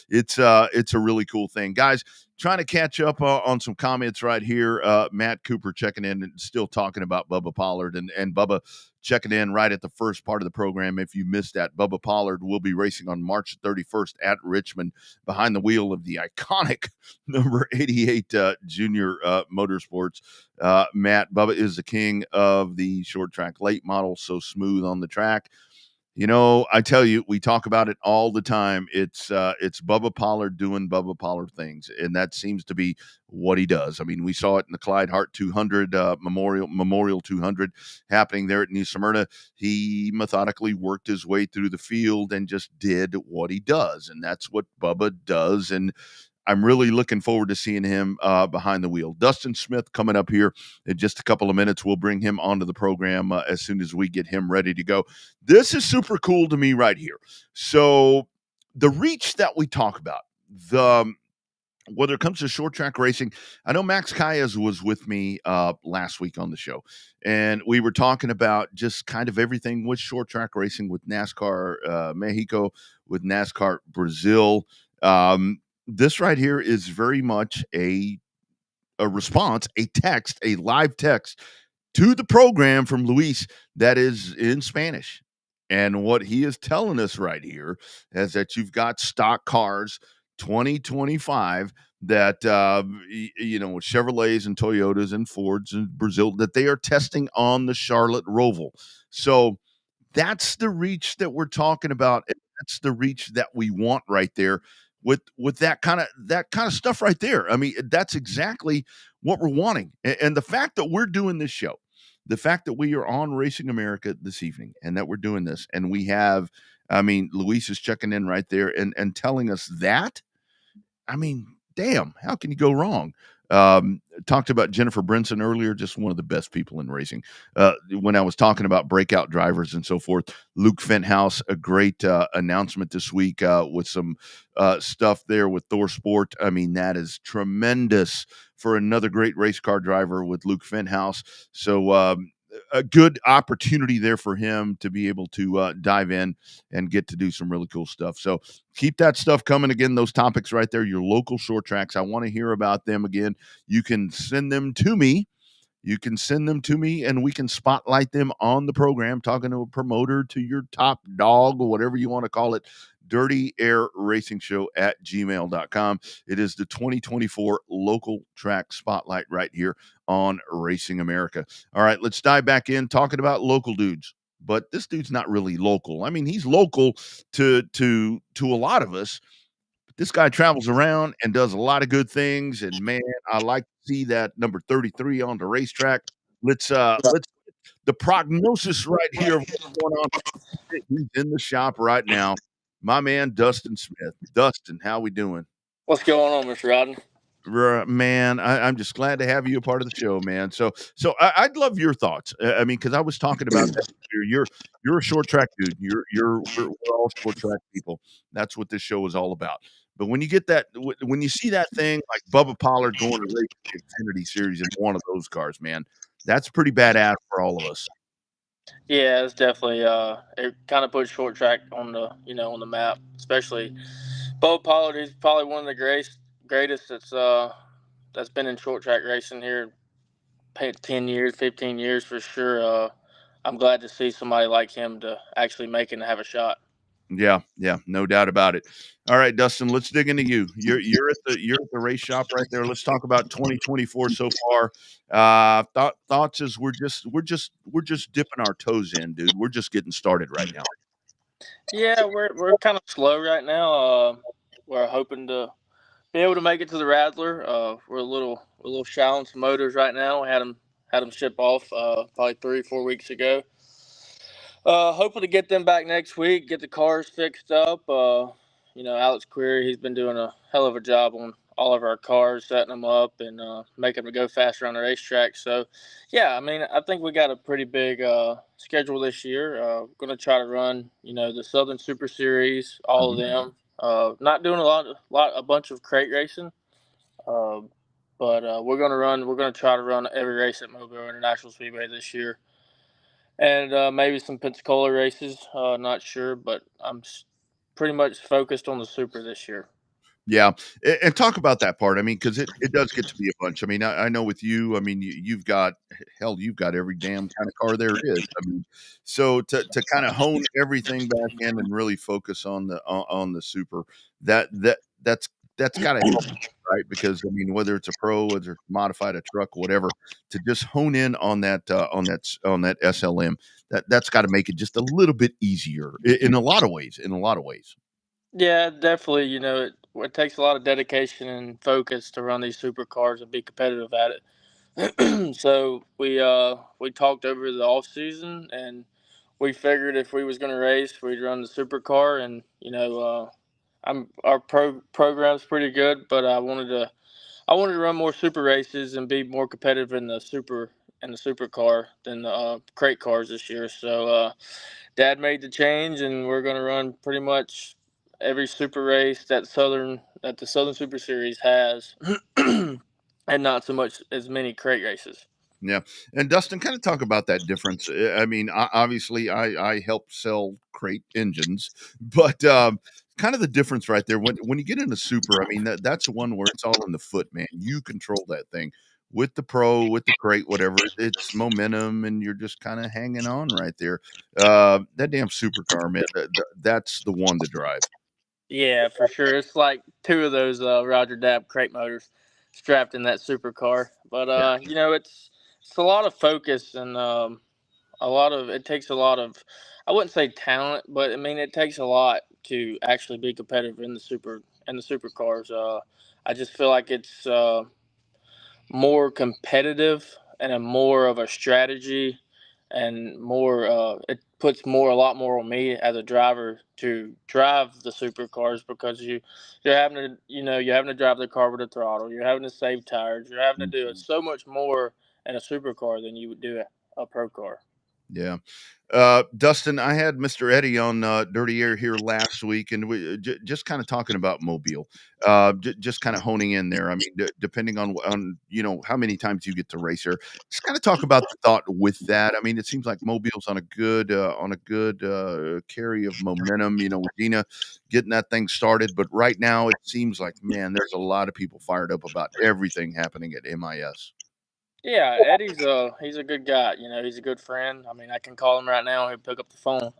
It's a really cool thing, guys. Trying to catch up on some comments right here. Matt Cooper checking in and still talking about Bubba Pollard, and Bubba checking in right at the first part of the program. If you missed that, Bubba Pollard will be racing on March 31st at Richmond behind the wheel of the iconic number 88 Junior Motorsports. Matt, Bubba is the king of the short track late model, so smooth on the track. I tell you, we talk about it all the time. It's Bubba Pollard doing Bubba Pollard things, and that seems to be what he does. I mean, we saw it in the Clyde Hart 200 Memorial 200 happening there at New Smyrna. He methodically worked his way through the field and just did what he does, and that's what Bubba does. And I'm really looking forward to seeing him behind the wheel. Dustin Smith coming up here in just a couple of minutes. We'll bring him onto the program as soon as we get him ready to go. This is super cool to me right here. So the reach that we talk about, whether it comes to short track racing, I know Max Calles was with me last week on the show, and we were talking about just kind of everything with short track racing, with NASCAR Mexico, with NASCAR Brazil. This right here is very much a response, a live text to the program from Luis that is in Spanish. And what he is telling us right here is that you've got stock cars 2025 that, with Chevrolets and Toyotas and Fords and Brazil, that they are testing on the Charlotte Roval. So that's the reach that we're talking about. That's the reach that we want right there. with that kind of stuff right there. I mean, that's exactly what we're wanting. And the fact that we're doing this show, the fact that we are on Racing America this evening and that we're doing this, and we have, I mean, Luis is checking in right there and telling us that. I mean, damn, how can you go wrong? Talked about Jennifer Brinson earlier, just one of the best people in racing. When I was talking about breakout drivers and so forth, Luke Fenthouse, a great announcement this week with some stuff there with Thor Sport. I mean, that is tremendous for another great race car driver with Luke Fenthouse. So a good opportunity there for him to be able to dive in and get to do some really cool stuff. So keep that stuff coming. Again, those topics right there, your local short tracks. I want to hear about them again. You can send them to me. And we can spotlight them on the program, talking to a promoter, to your top dog, or whatever you want to call it. Dirty Air Racing Show at gmail.com. It is the 2024 local track spotlight right here on Racing America. All right, let's dive back in talking about local dudes. But this dude's not really local. I mean, he's local to a lot of us. But this guy travels around and does a lot of good things. And man, I like to see that number 33 on the racetrack. Let's the prognosis right here of what's going on. He's in the shop right now. My man, Dustin Smith. Dustin, how we doing? What's going on, Mr. Rodney? Man, I'm just glad to have you a part of the show, man. So I'd love your thoughts. I mean, because I was talking about that. You're a short track dude. We're all short track people. That's what this show is all about. But when you get that, when you see that thing like Bubba Pollard going to race the Xfinity Series in one of those cars, man, that's pretty badass for all of us. Yeah, it's definitely it kind of puts short track on the on the map, especially Bo Pollard. He's probably one of the greatest that's been in short track racing here 10 years, 15 years for sure. I'm glad to see somebody like him to actually make it and have a shot. Yeah, no doubt about it. All right, Dustin, let's dig into you. You're at the race shop right there. Let's talk about 2024 so far. Thoughts as we're just dipping our toes in, dude. We're just getting started right now. Yeah, we're kind of slow right now. We're hoping to be able to make it to the Rattler. We're a little shallow on some motors right now. We had them ship off probably 3-4 weeks ago. Hoping to get them back next week, get the cars fixed up. Alex Query, he's been doing a hell of a job on all of our cars, setting them up and making them go faster on the racetrack. So, yeah, I mean, I think we got a pretty big schedule this year. Going to try to run, the Southern Super Series, all of them. Not doing a bunch of crate racing, but we're going to try to run every race at Mobile International Speedway this year. And maybe some Pensacola races. Not sure, but I'm pretty much focused on the Super this year. Yeah, and talk about that part. I mean, because it does get to be a bunch. I mean, I know with you, I mean, you've got every damn kind of car there is. I mean, so to kind of hone everything back in and really focus on the Super, that's got to help, right? Because I mean, whether it's a pro, whether it's modified, a truck, whatever, to just hone in on that SLM, that's got to make it just a little bit easier in a lot of ways. Yeah, definitely. It takes a lot of dedication and focus to run these supercars and be competitive at it. So we talked over the off season, and we figured if we was going to race, we'd run the supercar. And our program's pretty good, but I wanted to run more super races and be more competitive in the supercar than the crate cars this year. So Dad made the change, and we're going to run pretty much every super race that the Southern Super Series has, and not so much as many crate races. Yeah. And Dustin, kind of talk about that difference. I mean, obviously I help sell crate engines, but kind of the difference right there when you get into super, I mean, that's the one where it's all in the foot, man. You control that thing. With the pro, with the crate, whatever, it's momentum, and you're just kind of hanging on right there. That damn supercar, man, that's the one to drive. Yeah, for sure. It's like two of those Roger Dabb crate motors strapped in that supercar. But it's a lot of focus and it takes a lot of, I wouldn't say talent, but I mean it takes a lot to actually be competitive in the super and the supercars. I just feel like it's more competitive and a more of a strategy, and more it puts a lot more on me as a driver to drive the supercars, because you're having to you're having to drive the car with a throttle, you're having to save tires, you're having to do it so much more in a supercar than you would do a pro car. Yeah. Dustin, I had Mr. Eddie on Dirty Air here last week, and we just kind of talking about Mobile, just kind of honing in there. I mean, depending on how many times you get to race here, just kind of talk about the thought with that. I mean, it seems like Mobile's on a good carry of momentum. With Dina getting that thing started, but right now it seems like, man, there's a lot of people fired up about everything happening at MIS. Yeah, Eddie's he's a good guy. He's a good friend. I mean, I can call him right now. He'll pick up the phone.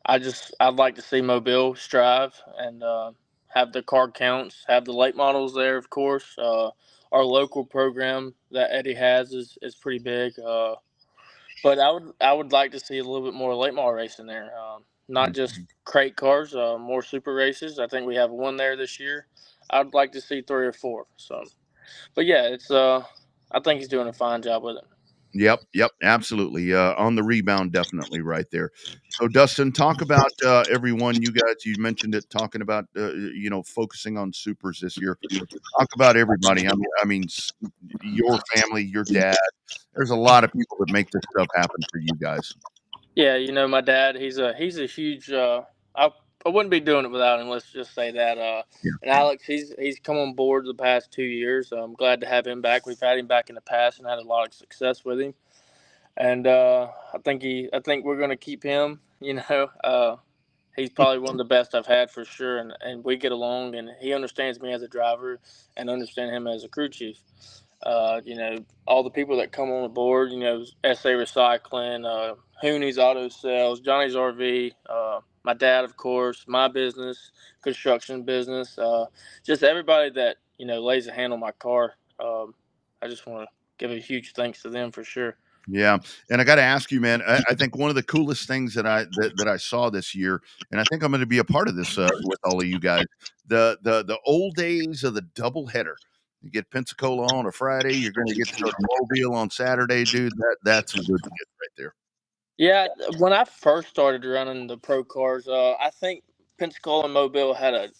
I'd like to see Mobile strive and have the car counts, have the late models there, of course. Our local program that Eddie has is pretty big. But I would like to see a little bit more late model racing there. Not just crate cars, more super races. I think we have one there this year. I'd like to see 3 or 4. So, but yeah, it's I think he's doing a fine job with it. Yep, absolutely. On the rebound, definitely right there. So, Dustin, talk about everyone. You guys, you mentioned it, talking about focusing on supers this year. Talk about everybody. I mean, your family, your dad. There's a lot of people that make this stuff happen for you guys. Yeah, my dad. He's a huge. I wouldn't be doing it without him. Let's just say that. And Alex, he's come on board the past 2 years. So I'm glad to have him back. We've had him back in the past and had a lot of success with him. And I think we're going to keep him. He's probably one of the best I've had for sure. And we get along, and he understands me as a driver and understand him as a crew chief. All the people that come on board, SA Recycling, Hooney's Auto Sales, Johnny's RV, my dad, of course, my business, construction business, just everybody that, lays a hand on my car. I just want to give a huge thanks to them for sure. Yeah. And I got to ask you, man, I think one of the coolest things that I saw this year, and I think I'm going to be a part of this with all of you guys, the old days of the double header. You get Pensacola on a Friday, you're going to get to go to Mobile on Saturday, dude. That's some good shit right there. Yeah, when I first started running the pro cars, I think Pensacola and Mobile had a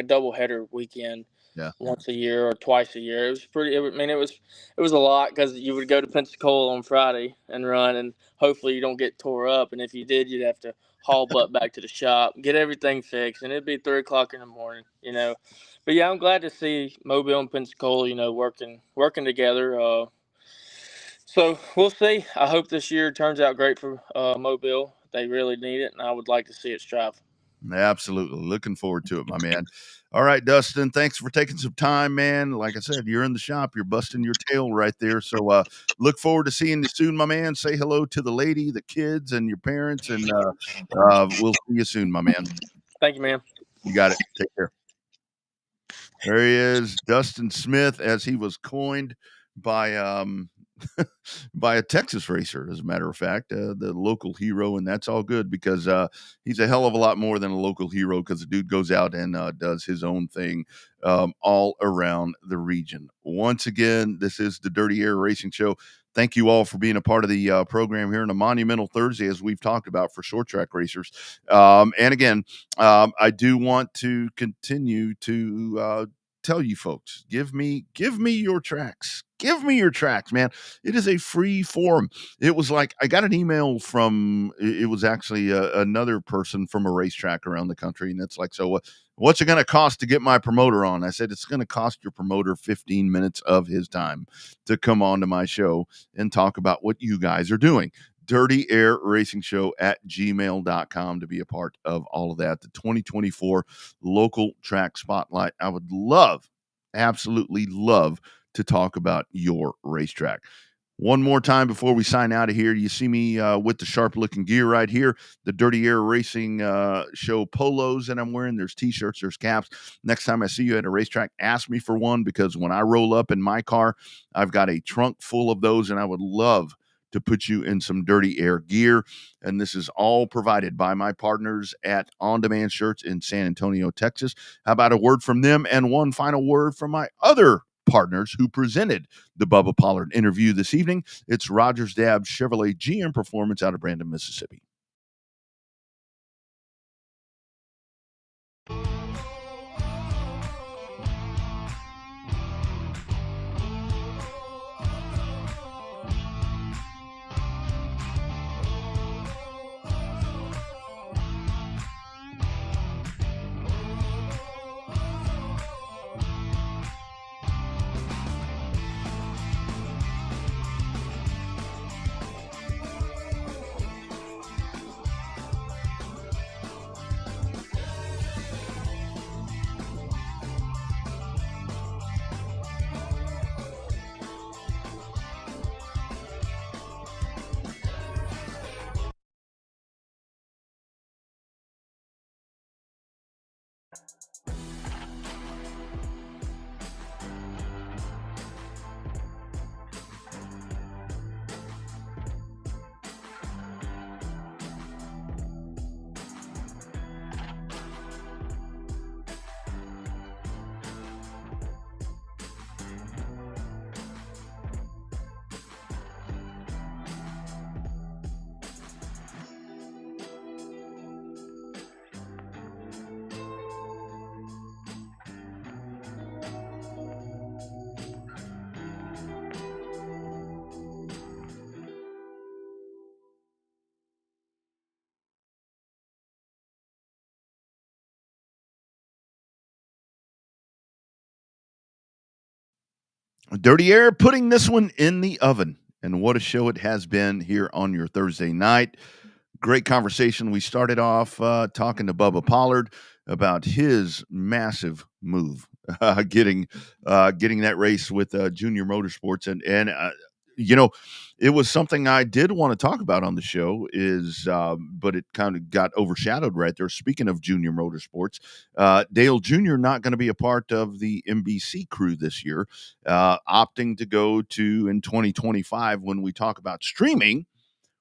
double header weekend. Yeah. Once a year or twice a year. It was pretty. It was a lot, because you would go to Pensacola on Friday and run, and hopefully you don't get tore up. And if you did, you'd have to haul butt back to the shop, get everything fixed, and it'd be 3 o'clock in the morning. But yeah, I'm glad to see Mobile and Pensacola, working together. So we'll see. I hope this year turns out great for Mobile. They really need it, and I would like to see it strive. Absolutely. Looking forward to it, my man. All right, Dustin, thanks for taking some time, man. Like I said, you're in the shop. You're busting your tail right there. So look forward to seeing you soon, my man. Say hello to the lady, the kids, and your parents, and we'll see you soon, my man. Thank you, man. You got it. Take care. There he is, Dustin Smith, as he was coined by by a Texas racer, as a matter of fact, the local hero. And that's all good, because he's a hell of a lot more than a local hero, because the dude goes out and does his own thing all around the region. Once again, this is the Dirty Air Racing Show. Thank you all for being a part of the program here on a monumental Thursday, as we've talked about, for short track racers. And again, I do want to continue to tell you folks, give me your tracks. Give me your tracks, man. It is a free forum. It was like, I got an email from, it was actually another person from a racetrack around the country. And it's like, so what's it going to cost to get my promoter on? I said, it's going to cost your promoter 15 minutes of his time to come on to my show and talk about what you guys are doing. Dirty Air Racing Show at gmail.com to be a part of all of that. The 2024 local track spotlight. I would absolutely love to talk about your racetrack. One more time before we sign out of here, you see me with the sharp looking gear right here, the Dirty Air Racing Show polos that I'm wearing. There's t-shirts, there's caps. Next time I see you at a racetrack, ask me for one, because when I roll up in my car, I've got a trunk full of those, and I would love to put you in some Dirty Air gear. And this is all provided by my partners at On Demand Shirts in San Antonio, Texas. How about a word from them? And one final word from my other partners who presented the Bubba Pollard interview this evening. It's Rogers Dabbs Chevrolet GM Performance out of Brandon, Mississippi. Dirty Air putting this one in the oven. And what a show it has been here on your Thursday night. Great conversation. We started off talking to Bubba Pollard about his massive move, getting that race with Junior Motorsports. And you know, it was something I did want to talk about on the show but it kind of got overshadowed right there. Speaking of Junior Motorsports, Dale Jr. not going to be a part of the NBC crew this year, opting to go to in 2025. When we talk about streaming,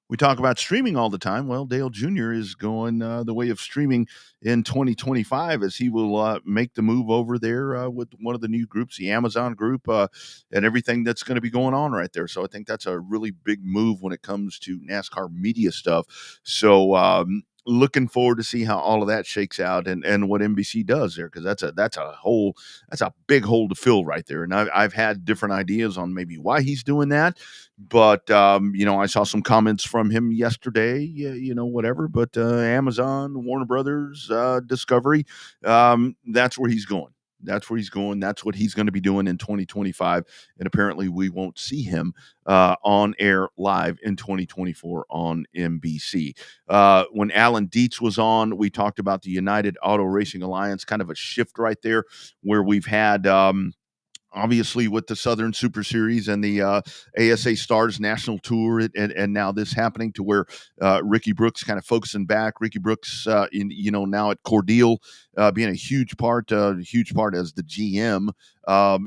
we talk about streaming all the time. Well, Dale Jr. is going the way of streaming in 2025 as he will make the move over there with one of the new groups, the Amazon group, and everything that's going to be going on right there. So I think that's a really big move when it comes to NASCAR media stuff. So looking forward to see how all of that shakes out and what NBC does there, because that's a big hole to fill right there. And I've had different ideas on maybe why he's doing that, but I saw some comments from him yesterday, whatever. But Amazon, Warner Brothers, Discovery, that's where he's going. That's where he's going. That's what he's going to be doing in 2025. And apparently we won't see him on air live in 2024 on NBC. When Alan Dietz was on, we talked about the United Auto Racing Alliance, kind of a shift right there where we've had obviously with the Southern Super Series and the ASA Stars National Tour, and now this happening to where Ricky Brooks kind of focusing back. Ricky Brooks, now at Cordeal, being a huge part as the GM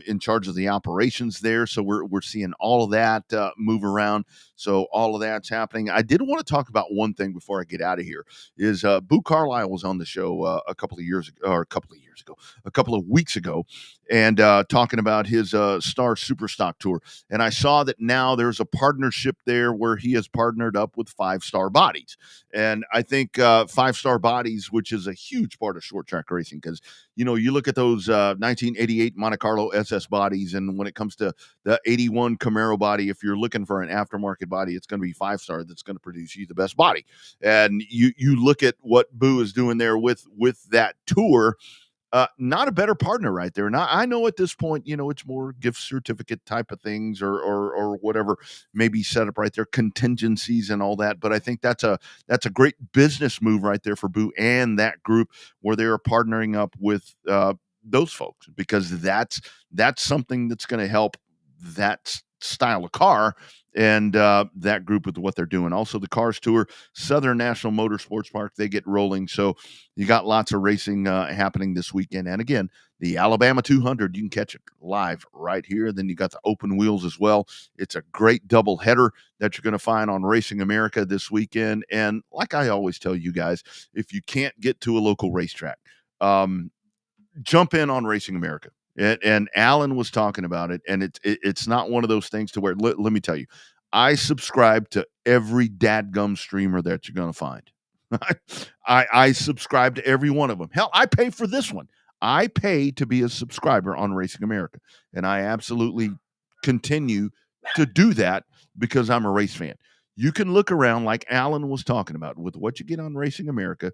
in charge of the operations there. So we're seeing all of that move around. So all of that's happening. I did want to talk about one thing before I get out of here. Is Boo Carlisle was on the show a couple of weeks ago, and talking about his Star Superstock Tour. And I saw that now there's a partnership there where he has partnered up with 5 Star Bodies. And I think 5 Star Bodies, which is a huge part of short track racing, because, you look at those 1988 Monte Carlo SS bodies, and when it comes to the 81 Camaro body, if you're looking for an aftermarket body, it's going to be 5 Star that's going to produce you the best body. And you look at what Boo is doing there with that tour. Not a better partner right there. And I know at this point, it's more gift certificate type of things or whatever, maybe set up right there, contingencies and all that. But I think that's a great business move right there for Boo and that group, where they're partnering up with those folks, because that's something that's going to help that style of car, and that group with what they're doing. Also, the Cars Tour, Southern National Motorsports Park, they get rolling. So you got lots of racing happening this weekend. And again, the Alabama 200, you can catch it live right here. Then you got the open wheels as well. It's a great double header that you're going to find on Racing America this weekend. And like I always tell you guys, if you can't get to a local racetrack, jump in on Racing America. And Alan was talking about it, and it's not one of those things to where, let me tell you, I subscribe to every dadgum streamer that you're going to find. I subscribe to every one of them. Hell, I pay for this one. I pay to be a subscriber on Racing America, and I absolutely continue to do that because I'm a race fan. You can look around like Alan was talking about with what you get on Racing America.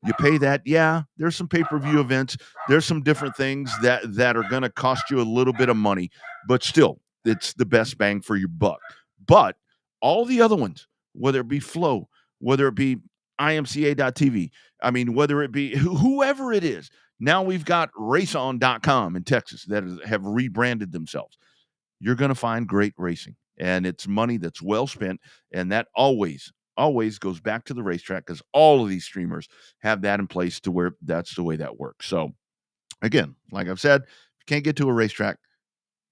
You pay that. Yeah, there's some pay-per-view events. There's some different things that are going to cost you a little bit of money, but still, it's the best bang for your buck. But all the other ones, whether it be Flow, whether it be imca.tv, I mean, whether it be whoever it is, now we've got raceon.com in Texas that have rebranded themselves. You're going to find great racing, and it's money that's well spent, and that always goes back to the racetrack because all of these streamers have that in place to where that's the way that works. So again, like I've said, if you can't get to a racetrack,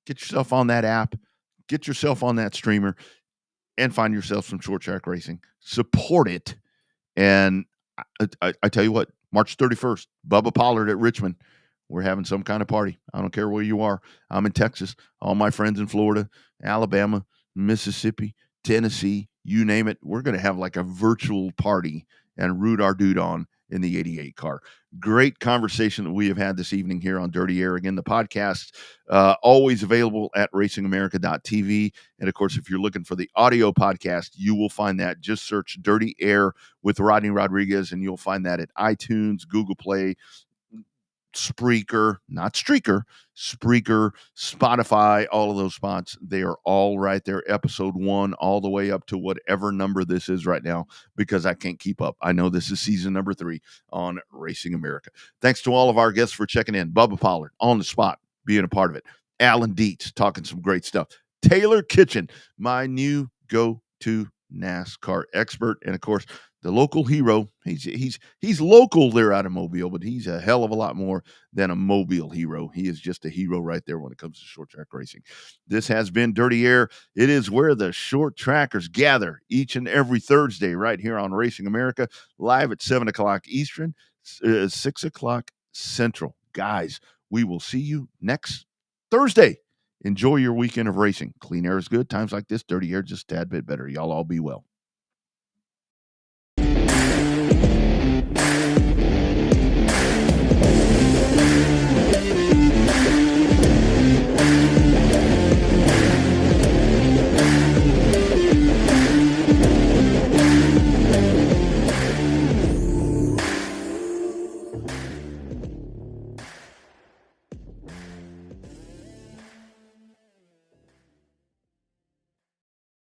get yourself on that app, get yourself on that streamer, and find yourself some short track racing. Support it. And I tell you what, March 31st, Bubba Pollard at Richmond. We're having some kind of party. I don't care where you are. I'm in Texas. All my friends in Florida, Alabama, Mississippi, Tennessee, you name it. We're going to have like a virtual party and root our dude on in the 88 car. Great conversation that we have had this evening here on Dirty Air. Again, the podcast always available at racingamerica.tv. And of course, if you're looking for the audio podcast, you will find that. Just search Dirty Air with Rodney Rodriguez, and you'll find that at iTunes, Google Play, Spreaker, not Streaker, Spreaker, Spotify, all of those spots. They are all right there. Episode 1 all the way up to whatever number this is right now, because I can't keep up. I know this is season number 3 on Racing America. Thanks to all of our guests for checking in. Bubba Pollard on the spot, being a part of it. Alan Dietz talking some great stuff. Taylor Kitchen, my new go-to NASCAR expert, and of course, the local hero. He's local there out of Mobile, but he's a hell of a lot more than a Mobile hero. He is just a hero right there when it comes to short track racing. This has been Dirty Air. It is where the short trackers gather each and every Thursday right here on Racing America, live at 7 o'clock Eastern, 6 o'clock Central. Guys, we will see you next Thursday. Enjoy your weekend of racing. Clean air is good. Times like this, dirty air just a tad bit better. Y'all all be well.